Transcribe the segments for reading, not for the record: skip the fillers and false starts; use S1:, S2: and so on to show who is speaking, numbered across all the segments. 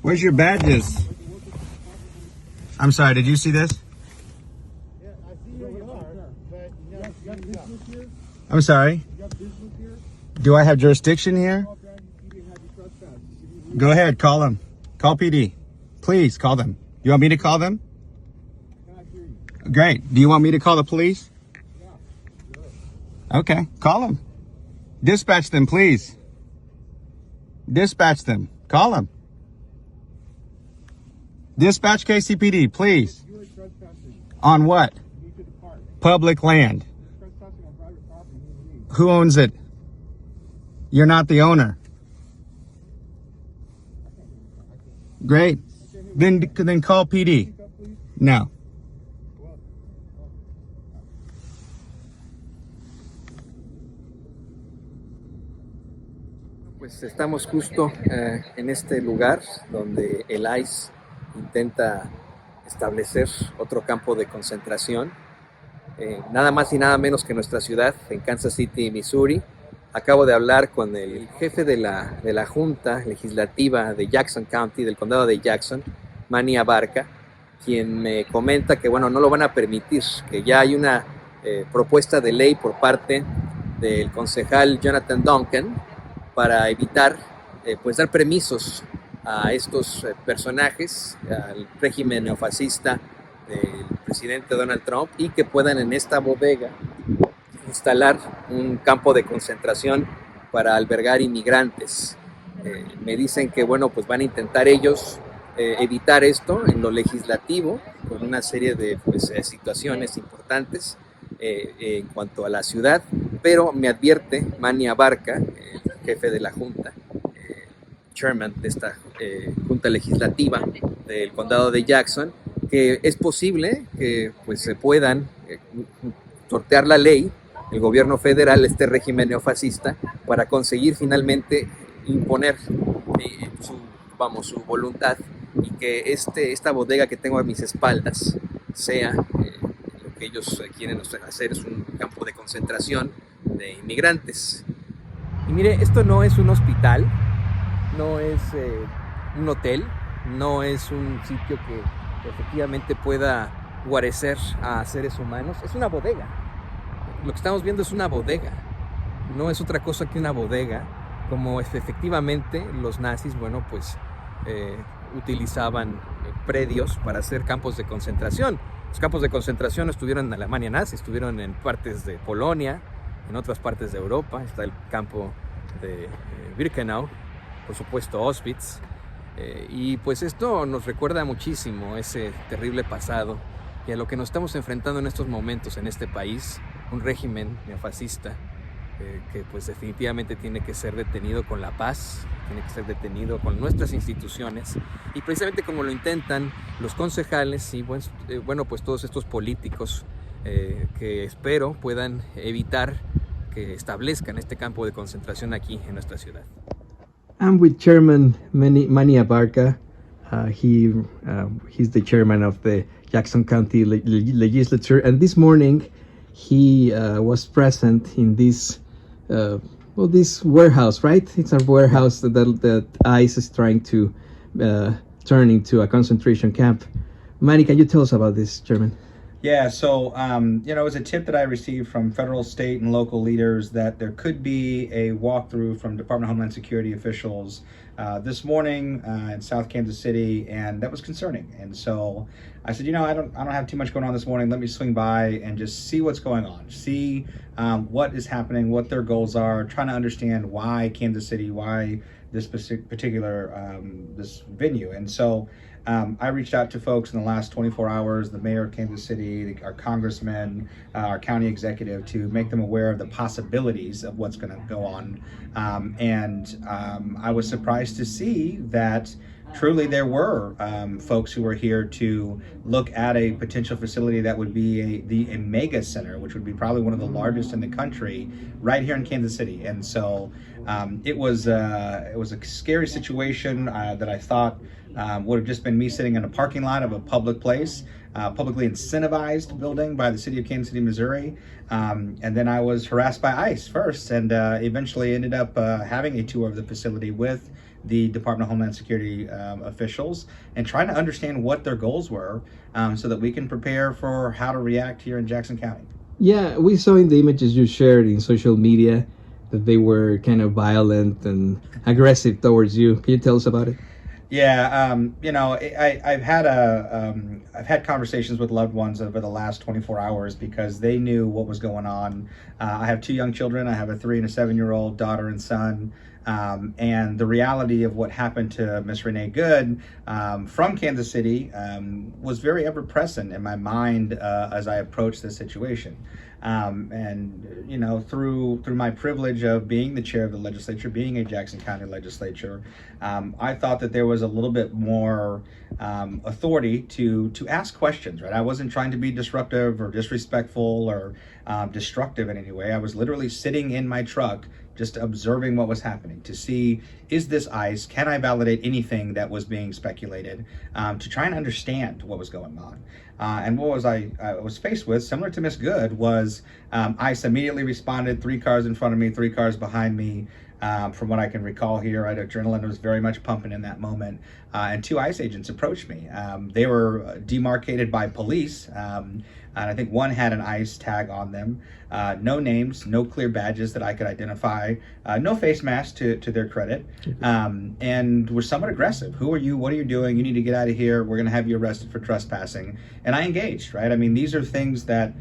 S1: Where's your badges? I'm sorry, did you see this?
S2: Yeah, I see where you are, but you got business here?
S1: I'm sorry.
S2: You got business here?
S1: Do I have jurisdiction here?
S2: Okay, you didn't have your trespass.
S1: Go ahead, call them. Call PD. Please call them. You want me to call them?
S2: Can I hear you?
S1: Great. Do you want me to call the police?
S2: Yeah, sure.
S1: Okay, call them. Dispatch them, please. Dispatch them. Call them. Dispatch KCPD, please.
S2: You are trespassing.
S1: On what?
S2: You need to depart.
S1: Public land.
S2: You're trespassing on private property. You need to leave.
S1: Who owns it? You're not the owner. Great. Then call PD.
S2: Speak up, please.
S1: No.
S3: Pues estamos justo en este lugar donde el ICE intenta establecer otro campo de concentración, nada más y nada menos que nuestra ciudad, en Kansas City, Missouri. Acabo de hablar con el jefe de la Junta Legislativa de Jackson County, del Condado de Jackson, Manny Abarca, quien me comenta que bueno, no lo van a permitir, que ya hay una propuesta de ley por parte del concejal Jonathan Duncan para evitar pues dar permisos a estos personajes, al régimen neofascista del presidente Donald Trump, y que puedan en esta bodega instalar un campo de concentración para albergar inmigrantes. Me dicen que bueno, pues van a intentar ellos evitar esto en lo legislativo con una serie de pues, situaciones importantes en cuanto a la ciudad, pero me advierte Manny Abarca, el jefe de la Junta, chairman de esta Junta Legislativa del Condado de Jackson, que es posible que pues, se puedan sortear la ley, el gobierno federal, este régimen neofascista, para conseguir finalmente imponer su voluntad y que esta bodega que tengo a mis espaldas sea lo que ellos quieren hacer, es un campo de concentración de inmigrantes. Y mire, esto no es un hospital, no es un hotel, no es un sitio que efectivamente pueda guarecer a seres humanos, es una bodega. Lo que estamos viendo es una bodega, no es otra cosa que una bodega, como efectivamente los nazis, bueno, pues utilizaban predios para hacer campos de concentración. Los campos de concentración estuvieron en Alemania nazi, estuvieron en partes de Polonia, en otras partes de Europa. Está el campo de Birkenau, por supuesto Auschwitz, y pues esto nos recuerda muchísimo ese terrible pasado y a lo que nos estamos enfrentando en estos momentos en este país, un régimen neofascista que pues definitivamente tiene que ser detenido con la paz, tiene que ser detenido con nuestras instituciones, y precisamente como lo intentan los concejales y bueno, pues todos estos políticos que espero puedan evitar que establezcan este campo de concentración aquí en nuestra ciudad.
S4: I'm with Chairman Manny Abarca. He's the chairman of the Jackson County Legislature, and this morning he was present in this this warehouse, right? It's a warehouse that ICE is trying to turn into a concentration camp. Manny, can you tell us about this, Chairman?
S1: Yeah, so, it was a tip that I received from federal, state, and local leaders that there could be a walkthrough from Department of Homeland Security officials this morning in South Kansas City, and that was concerning. And so I said, I don't have too much going on this morning. Let me swing by and just see what's going on, see what is happening, what their goals are, trying to understand why Kansas City, why this particular this venue. And so I reached out to folks in the last 24 hours, the mayor of Kansas City, our congressman, our county executive, to make them aware of the possibilities of what's going to go on. I was surprised to see that truly there were folks who were here to look at a potential facility that would be a mega center, which would be probably one of the largest in the country, right here in Kansas City. And so it was a scary situation that I thought would have just been me sitting in a parking lot of a public place, publicly incentivized building by the city of Kansas City, Missouri. And then I was harassed by ICE first, and eventually ended up having a tour of the facility with the Department of Homeland Security officials and trying to understand what their goals were so that we can prepare for how to react here in Jackson County.
S4: Yeah, we saw in the images you shared in social media that they were kind of violent and aggressive towards you. Can you tell us about it?
S1: Yeah, I've had conversations with loved ones over the last 24 hours because they knew what was going on. I have two young children. I have a 3 and a 7-year-old daughter and son. And the reality of what happened to Miss Renee Good from Kansas City was very ever present in my mind as I approached this situation. Through my privilege of being the chair of the legislature, being a Jackson County legislature, I thought that there was a little bit more authority to ask questions, right? I wasn't trying to be disruptive or disrespectful or destructive in any way. I was literally sitting in my truck just observing what was happening to see, is this ICE? Can I validate anything that was being speculated, to try and understand what was going on? And what I was faced with, similar to Miss Good, was ICE immediately responded, 3 cars in front of me, 3 cars behind me. From what I can recall here, adrenaline was very much pumping in that moment. And 2 ICE agents approached me. They were demarcated by police. And I think one had an ICE tag on them. No names, no clear badges that I could identify, no face mask to their credit, and were somewhat aggressive. Who are you? What are you doing? You need to get out of here. We're going to have you arrested for trespassing. And I engaged, right? I mean, these are things that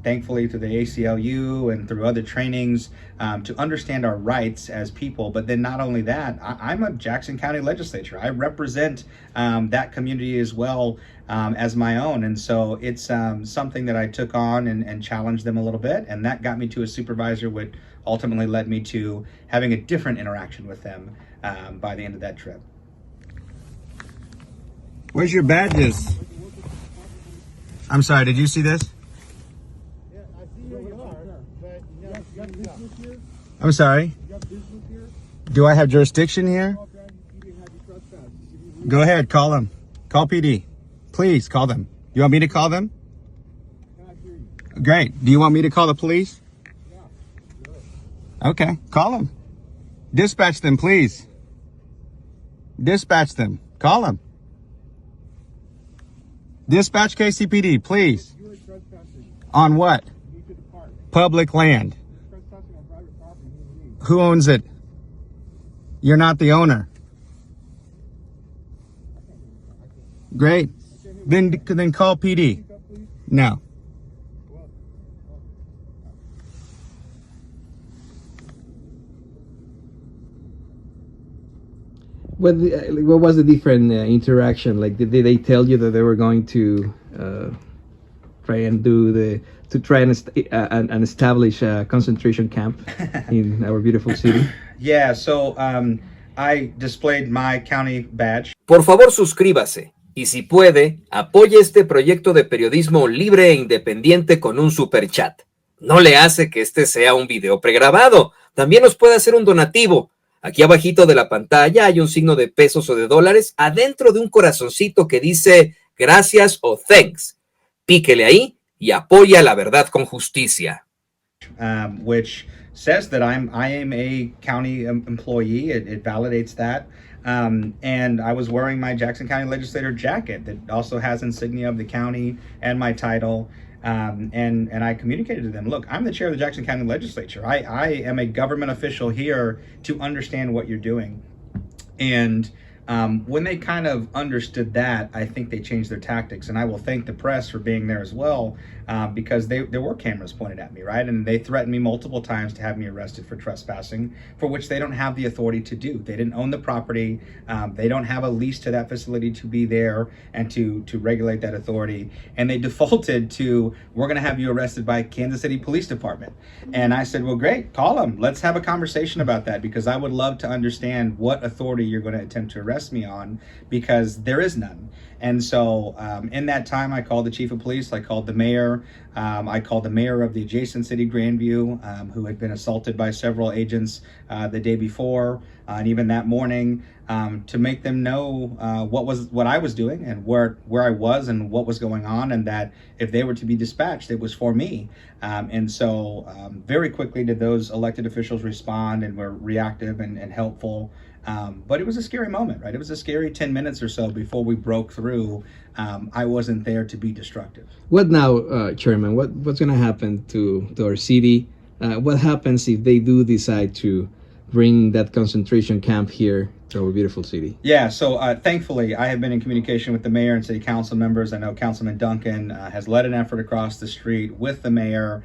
S1: thankfully through the ACLU and through other trainings to understand our rights as people. But then not only that, I'm a Jackson County legislature. I represent that community as well as my own. And so it's something that I took on and challenged them a little bit. And that got me to a supervisor, which ultimately led me to having a different interaction with them by the end of that trip.
S2: Where's your badges?
S1: I'm sorry, did you see this?
S2: Yeah, I see where you are, but you got business here?
S1: I'm sorry.
S2: You got business here?
S1: Do I have jurisdiction here?
S2: Okay, you didn't have your trespass.
S1: Go ahead, call them. Call PD. Please call them. You want me to call them?
S2: Can I hear you?
S1: Great. Do you want me to call the police?
S2: Yeah, sure.
S1: Okay, call them. Dispatch them, please. Dispatch them. Call them. Dispatch KCPD, please.
S2: You are trespassing.
S1: On what?
S2: You need to depart.
S1: Public land.
S2: Trespassing on private property. You need to leave.
S1: Who owns it? You're not the owner. Great. Then call PD.
S2: Speak up, please.
S1: No.
S4: What was the different interaction? Like, did they tell you that they were going to try and establish a concentration camp in our beautiful city?
S1: Yeah, so I displayed my county badge.
S5: Por favor, suscríbase y si puede, apoye este proyecto de periodismo libre e independiente con un superchat. No le hace que este sea un video pregrabado. También nos puede hacer un donativo. Aquí abajito de la pantalla hay un signo de pesos o de dólares adentro de un corazoncito que dice gracias o thanks. Píquele ahí y apoya la verdad con justicia.
S1: Which says that I am a county employee. It validates that. And I was wearing my Jackson County legislator jacket that also has insignia of the county and my title. And I communicated to them, look, I'm the chair of the Jackson County legislature. I am a government official here to understand what you're doing. And when they kind of understood that, I think they changed their tactics. And I will thank the press for being there as well, because there were cameras pointed at me, right? And they threatened me multiple times to have me arrested for trespassing, for which they don't have the authority to do. They didn't own the property. They don't have a lease to that facility to be there and to regulate that authority. And they defaulted to, we're going to have you arrested by Kansas City Police Department. And I said, well, great, call them. Let's have a conversation about that, because I would love to understand what authority you're going to attempt to arrest me on, because there is none. And so in that time, I called the chief of police, I called the mayor, I called the mayor of the adjacent city, Grandview, who had been assaulted by several agents the day before, and even that morning, to make them know what I was doing and where I was and what was going on, and that if they were to be dispatched, it was for me. And so very quickly did those elected officials respond and were reactive and helpful. But it was a scary moment, right? It was a scary 10 minutes or so before we broke through. I wasn't there to be destructive.
S4: What now, Chairman? What's going to happen to our city? What happens if they do decide to bring that concentration camp here to our beautiful city?
S1: Yeah, so thankfully, I have been in communication with the mayor and city council members. I know Councilman Duncan has led an effort across the street with the mayor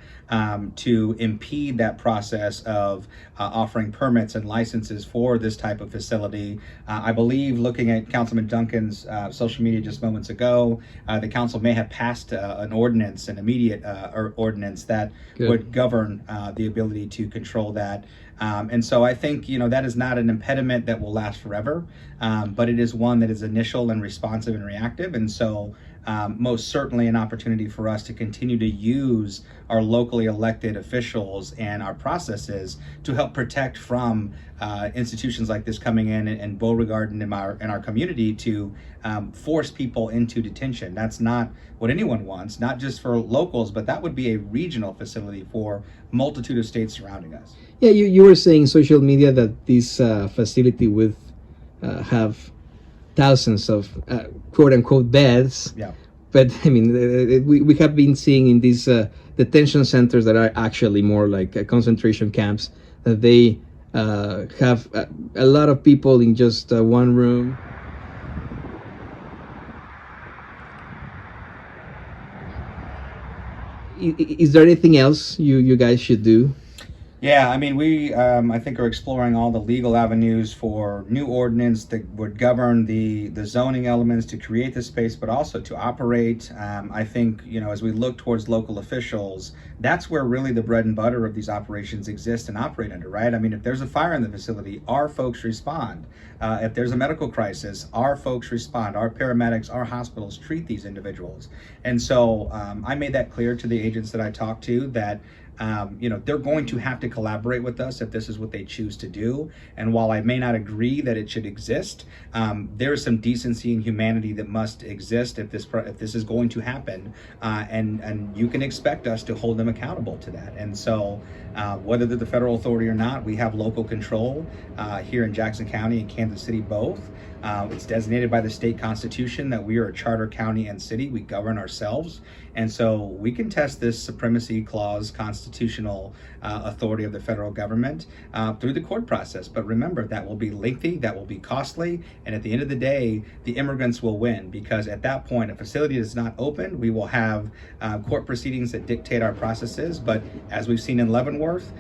S1: to impede that process of offering permits and licenses for this type of facility. I believe, looking at Councilman Duncan's social media just moments ago, the council may have passed an ordinance, an immediate ordinance that would govern the ability to control that. And so I think, that is not an impediment that will last forever, but it is one that is initial and responsive and reactive. And so most certainly an opportunity for us to continue to use our locally elected officials and our processes to help protect from institutions like this coming in and Beauregard in our community to force people into detention. That's not what anyone wants, not just for locals, but that would be a regional facility for multitude of states surrounding us.
S4: Yeah, you were saying social media that this facility would have thousands of quote unquote beds.
S1: Yeah.
S4: But I mean, we have been seeing in these detention centers that are actually more like concentration camps, that they have a lot of people in just one room. Is there anything else you guys should do?
S1: Yeah, I mean, we, I think, are exploring all the legal avenues for new ordinance that would govern the zoning elements to create the space, but also to operate. I think, as we look towards local officials, that's where really the bread and butter of these operations exist and operate under, right? I mean, if there's a fire in the facility, our folks respond. If there's a medical crisis, our folks respond. Our paramedics, our hospitals treat these individuals. And so I made that clear to the agents that I talked to that they're going to have to collaborate with us if this is what they choose to do. And while I may not agree that it should exist, there is some decency and humanity that must exist if this is going to happen. And you can expect us to hold them accountable to that. And so whether they're the federal authority or not, we have local control here in Jackson County and Kansas City both. It's designated by the state constitution that we are a charter county and city. We govern ourselves. And so we can test this supremacy clause constitutional authority of the federal government through the court process. But remember, that will be lengthy, that will be costly. And at the end of the day, the immigrants will win, because at that point, a facility is not open. We will have court proceedings that dictate our processes. But as we've seen in Leavenworth,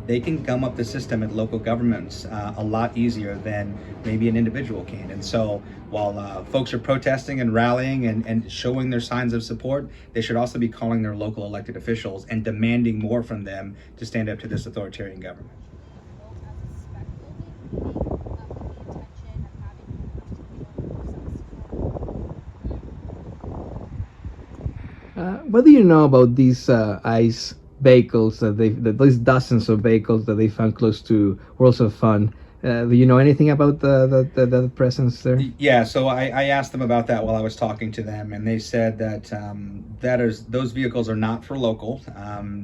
S1: they can gum up the system at local governments a lot easier than maybe an individual can. And so while folks are protesting and rallying and showing their signs of support, they should also be calling their local elected officials and demanding more from them to stand up to this authoritarian government.
S4: What do you know about these ICE vehicles those dozens of vehicles that they found close to Worlds of Fun? Do you know anything about the presence there?
S1: Yeah, so I asked them about that while I was talking to them, and they said that those vehicles are not for local.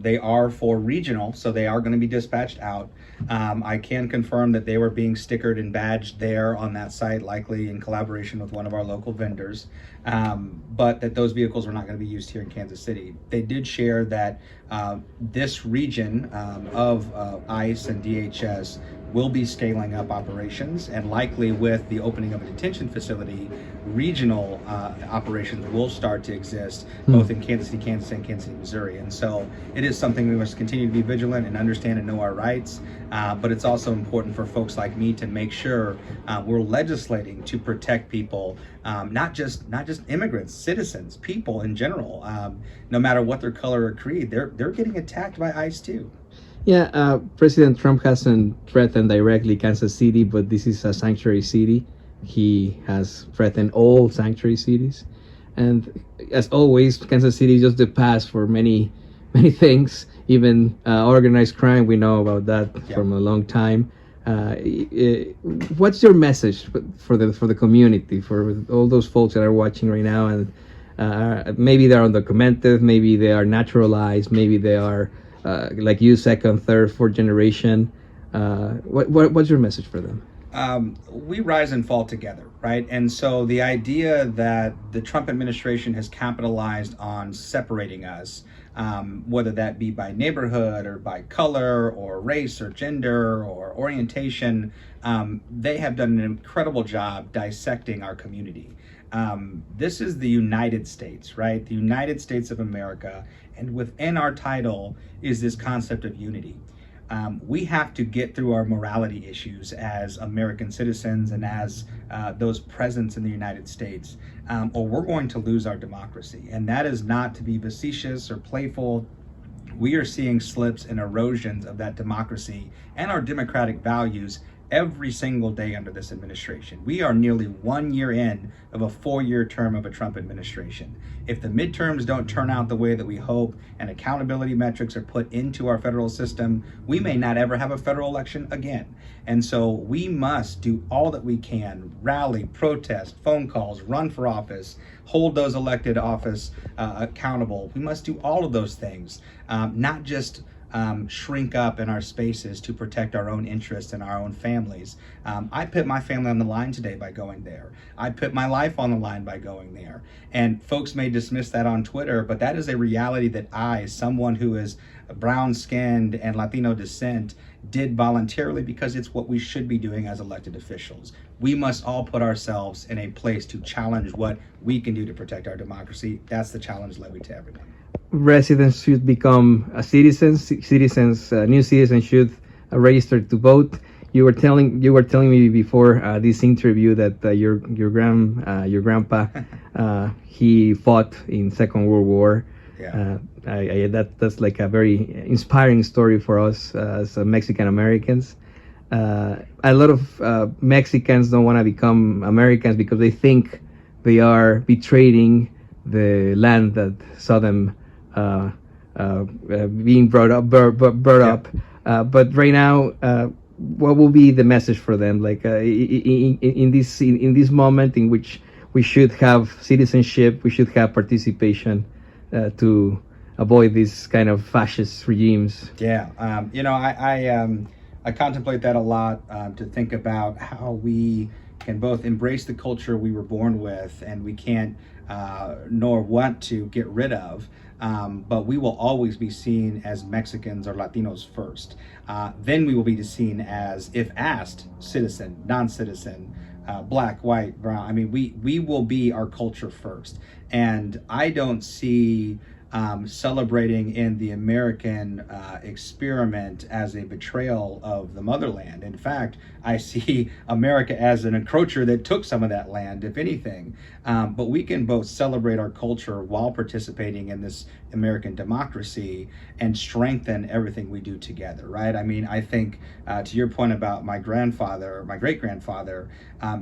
S1: They are for regional, so they are going to be dispatched out. I can confirm that they were being stickered and badged there on that site, likely in collaboration with one of our local vendors, but that those vehicles were not going to be used here in Kansas City. They did share that this region of ICE and DHS will be scaling up operations, and likely with the opening of a detention facility, regional operations will start to exist both in Kansas City, Kansas, and Kansas City, Missouri. And so it is something we must continue to be vigilant and understand and know our rights. But it's also important for folks like me to make sure we're legislating to protect people, not just immigrants, citizens, people in general. No matter what their color or creed, they're getting attacked by ICE too.
S4: Yeah, President Trump hasn't threatened directly Kansas City, but this is a sanctuary city. He has threatened all sanctuary cities. And as always, Kansas City is just the past for many things, even organized crime. We know about that from a long time. What's your message for the community, for all those folks that are watching right now, and maybe they're undocumented, maybe they are naturalized, maybe they are like you, second, third, fourth generation? What's your message for them?
S1: We rise and fall together, right? And so the idea that the Trump administration has capitalized on separating us, whether that be by neighborhood or by color or race or gender or orientation, they have done an incredible job dissecting our community. This is the United States, right? The United States of America. And within our title is this concept of unity. We have to get through our morality issues as American citizens and as those present in the United States, or we're going to lose our democracy. And that is not to be facetious or playful. We are seeing slips and erosions of that democracy and our democratic values every single day under this administration. We are nearly 1 year in of a 4-year term of a Trump administration. If the midterms don't turn out the way that we hope and accountability metrics are put into our federal system, we may not ever have a federal election again. And so we must do all that we can, rally, protest, phone calls, run for office, hold those elected office accountable. We must do all of those things, not just shrink up in our spaces to protect our own interests and our own families. I put my family on the line today by going there. I put my life on the line by going there. And folks may dismiss that on Twitter, but that is a reality that I, someone who is brown-skinned and Latino descent, did voluntarily because it's what we should be doing as elected officials. We must all put ourselves in a place to challenge what we can do to protect our democracy. That's the challenge levied to everyone.
S4: Residents should become citizens. New citizens should register to vote. You were telling me before this interview that your grandpa he fought in Second World War.
S1: Yeah.
S4: That's like a very inspiring story for us as Mexican Americans. A lot of Mexicans don't want to become Americans because they think they are betraying the land that saw them being brought up. But right now, what will be the message for them? Like in this moment in which we should have citizenship, we should have participation to avoid these kind of fascist regimes.
S1: Yeah, I contemplate that a lot, to think about how we can both embrace the culture we were born with and we can't nor want to get rid of, but we will always be seen as Mexicans or Latinos first. Then we will be seen as, if asked, citizen, non-citizen, black, white, brown. I mean, we will be our culture first. And I don't see celebrating in the American experiment as a betrayal of the motherland. In fact, I see America as an encroacher that took some of that land, if anything. But we can both celebrate our culture while participating in this American democracy and strengthen everything we do together, right? I mean, I think to your point about my great-grandfather,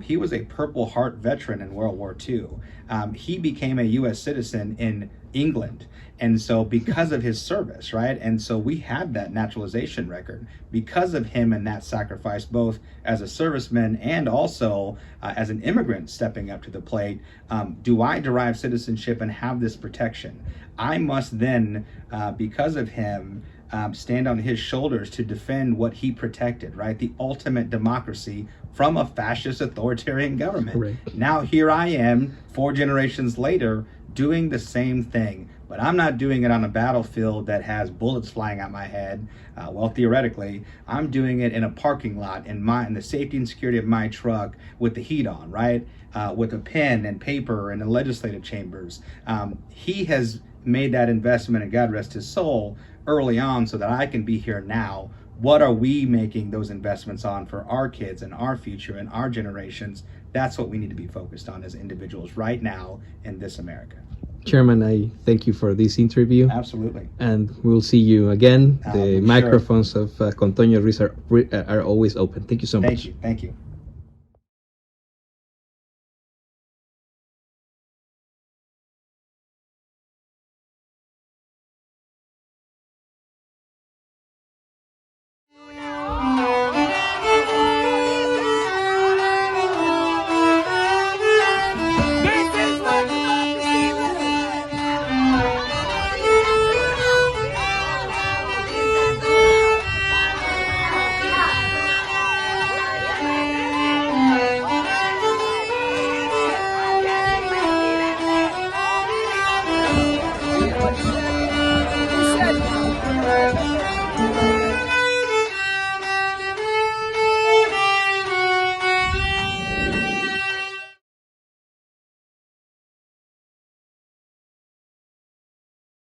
S1: he was a Purple Heart veteran in World War II. He became a U.S. citizen in England. And so because of his service, right? And so we have that naturalization record because of him and that sacrifice, both as a serviceman and also as an immigrant stepping up to the plate. Do I derive citizenship and have this protection? I must then, because of him, stand on his shoulders to defend what he protected, right? The ultimate democracy from a fascist authoritarian government.
S4: Right.
S1: Now here I am, 4 generations later, doing the same thing, but I'm not doing it on a battlefield that has bullets flying at my head. Well, theoretically, I'm doing it in a parking lot in the safety and security of my truck with the heat on, right? With a pen and paper in the legislative chambers. He has made that investment, and God rest his soul, early on so that I can be here now. What are we making those investments on for our kids and our future and our generations? That's what we need to be focused on as individuals right now in this America.
S4: Chairman, I thank you for this interview.
S1: Absolutely.
S4: And we'll see you again. The
S1: Sure.
S4: microphones of Contoño Ruiz are always open. Thank you so much.
S1: Thank you.